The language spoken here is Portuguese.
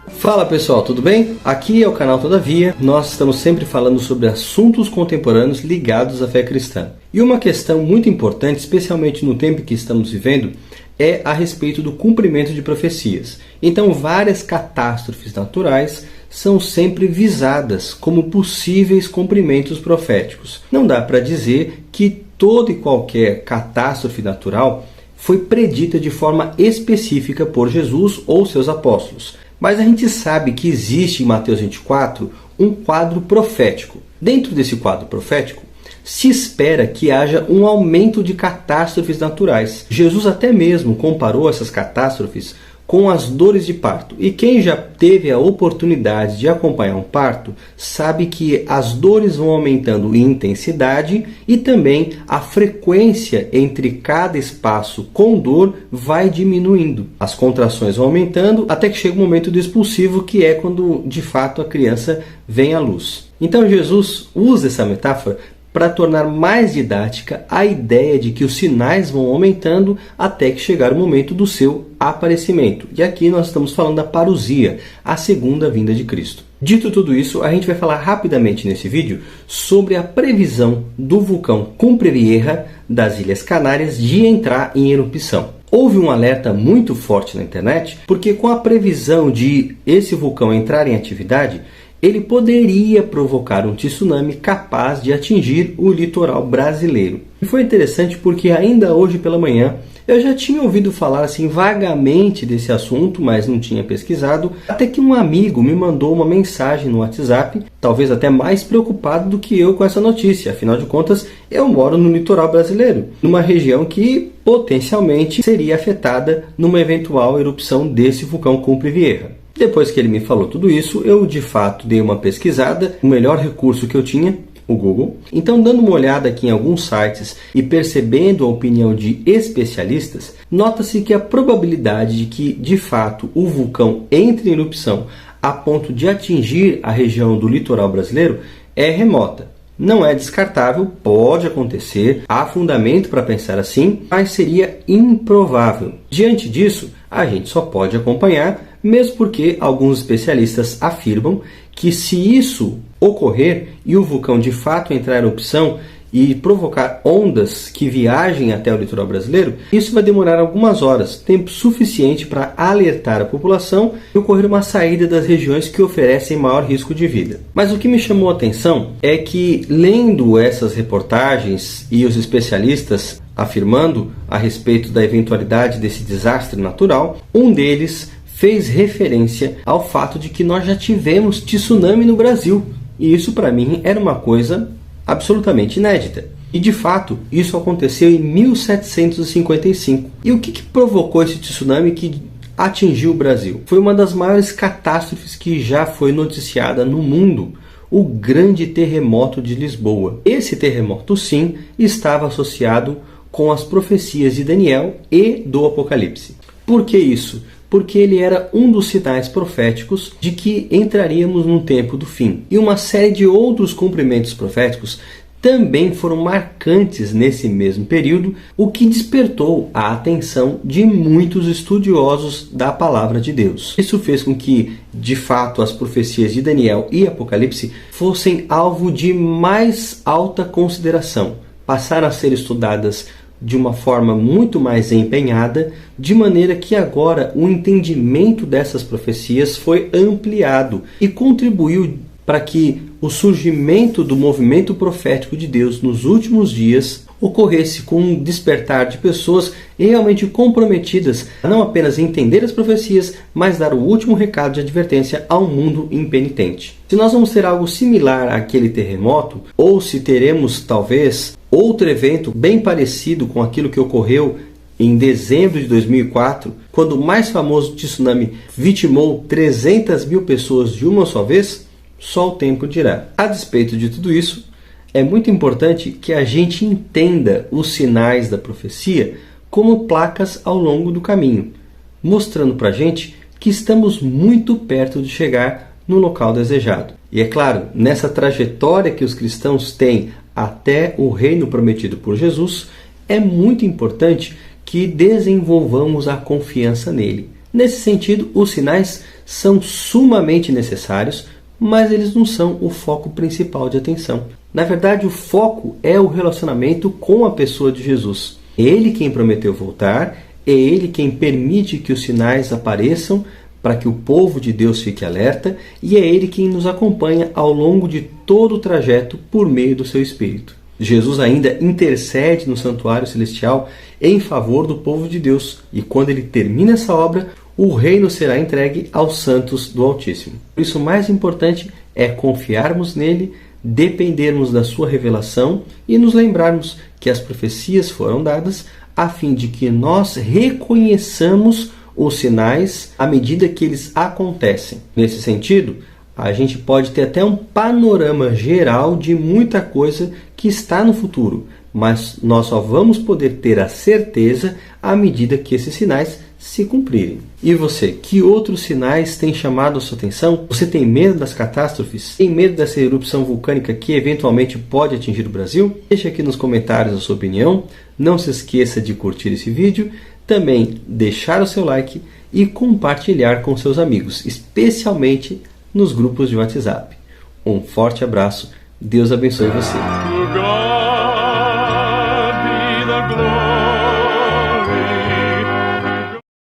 Fala pessoal, tudo bem? Aqui é o canal Todavia, nós estamos sempre falando sobre assuntos contemporâneos ligados à fé cristã. E uma questão muito importante, especialmente no tempo que estamos vivendo, é a respeito do cumprimento de profecias. Então, várias catástrofes naturais são sempre visadas como possíveis cumprimentos proféticos. Não dá para dizer que toda e qualquer catástrofe natural foi predita de forma específica por Jesus ou seus apóstolos. Mas a gente sabe que existe em Mateus 24 um quadro profético. Dentro desse quadro profético, se espera que haja um aumento de catástrofes naturais. Jesus até mesmo comparou essas catástrofes com as dores de parto. E quem já teve a oportunidade de acompanhar um parto sabe que as dores vão aumentando em intensidade e também a frequência entre cada espaço com dor vai diminuindo. As contrações vão aumentando até que chega o momento do expulsivo, que é quando de fato a criança vem à luz. Então Jesus usa essa metáfora para tornar mais didática a ideia de que os sinais vão aumentando até que chegar o momento do seu aparecimento. E aqui nós estamos falando da parousia, a segunda vinda de Cristo. Dito tudo isso, a gente vai falar rapidamente nesse vídeo sobre a previsão do vulcão Cumbre Vieja das Ilhas Canárias de entrar em erupção. Houve um alerta muito forte na internet, porque com a previsão de esse vulcão entrar em atividade, ele poderia provocar um tsunami capaz de atingir o litoral brasileiro. E foi interessante porque ainda hoje pela manhã eu já tinha ouvido falar assim vagamente desse assunto, mas não tinha pesquisado, até que um amigo me mandou uma mensagem no WhatsApp, talvez até mais preocupado do que eu com essa notícia. Afinal de contas, eu moro no litoral brasileiro, numa região que potencialmente seria afetada numa eventual erupção desse vulcão Cumbre Vieja. Depois que ele me falou tudo isso, eu de fato dei uma pesquisada, o melhor recurso que eu tinha, o Google. Então, dando uma olhada aqui em alguns sites e percebendo a opinião de especialistas, nota-se que a probabilidade de que, de fato, o vulcão entre em erupção a ponto de atingir a região do litoral brasileiro é remota. Não é descartável, pode acontecer, há fundamento para pensar assim, mas seria improvável. Diante disso, a gente só pode acompanhar, mesmo porque alguns especialistas afirmam que se isso ocorrer e o vulcão de fato entrar em erupção e provocar ondas que viajem até o litoral brasileiro, isso vai demorar algumas horas, tempo suficiente para alertar a população e ocorrer uma saída das regiões que oferecem maior risco de vida. Mas o que me chamou a atenção é que, lendo essas reportagens e os especialistas afirmando a respeito da eventualidade desse desastre natural, um deles fez referência ao fato de que nós já tivemos tsunami no Brasil. E isso para mim era uma coisa absolutamente inédita. E de fato, isso aconteceu em 1755. E o que provocou esse tsunami que atingiu o Brasil? Foi uma das maiores catástrofes que já foi noticiada no mundo, o Grande Terremoto de Lisboa. Esse terremoto, sim, estava associado com as profecias de Daniel e do Apocalipse. Por que isso? Porque ele era um dos sinais proféticos de que entraríamos num tempo do fim. E uma série de outros cumprimentos proféticos também foram marcantes nesse mesmo período, o que despertou a atenção de muitos estudiosos da palavra de Deus. Isso fez com que, de fato, as profecias de Daniel e Apocalipse fossem alvo de mais alta consideração. Passaram a ser estudadas de uma forma muito mais empenhada, de maneira que agora o entendimento dessas profecias foi ampliado e contribuiu para que o surgimento do movimento profético de Deus nos últimos dias ocorresse com um despertar de pessoas realmente comprometidas a não apenas entender as profecias, mas dar o último recado de advertência ao mundo impenitente. Se nós vamos ter algo similar àquele terremoto, ou se teremos talvez outro evento bem parecido com aquilo que ocorreu em dezembro de 2004, quando o mais famoso tsunami vitimou 300 mil pessoas de uma só vez, só o tempo dirá. A despeito de tudo isso, é muito importante que a gente entenda os sinais da profecia como placas ao longo do caminho, mostrando para a gente que estamos muito perto de chegar no local desejado. E é claro, nessa trajetória que os cristãos têm até o reino prometido por Jesus, é muito importante que desenvolvamos a confiança nele. Nesse sentido, os sinais são sumamente necessários, mas eles não são o foco principal de atenção. Na verdade, o foco é o relacionamento com a pessoa de Jesus. É Ele quem prometeu voltar, é Ele quem permite que os sinais apareçam para que o povo de Deus fique alerta, e é Ele quem nos acompanha ao longo de todo o trajeto por meio do seu Espírito. Jesus ainda intercede no santuário celestial em favor do povo de Deus, e quando ele termina essa obra, o reino será entregue aos santos do Altíssimo. Por isso, o mais importante é confiarmos nele, dependermos da sua revelação e nos lembrarmos que as profecias foram dadas a fim de que nós reconheçamos os sinais à medida que eles acontecem. Nesse sentido, a gente pode ter até um panorama geral de muita coisa que está no futuro, mas nós só vamos poder ter a certeza à medida que esses sinais se cumprirem. E você, que outros sinais têm chamado a sua atenção? Você tem medo das catástrofes? Tem medo dessa erupção vulcânica que eventualmente pode atingir o Brasil? Deixe aqui nos comentários a sua opinião. Não se esqueça de curtir esse vídeo, também deixar o seu like e compartilhar com seus amigos, especialmente nos grupos de WhatsApp. Um forte abraço, Deus abençoe você.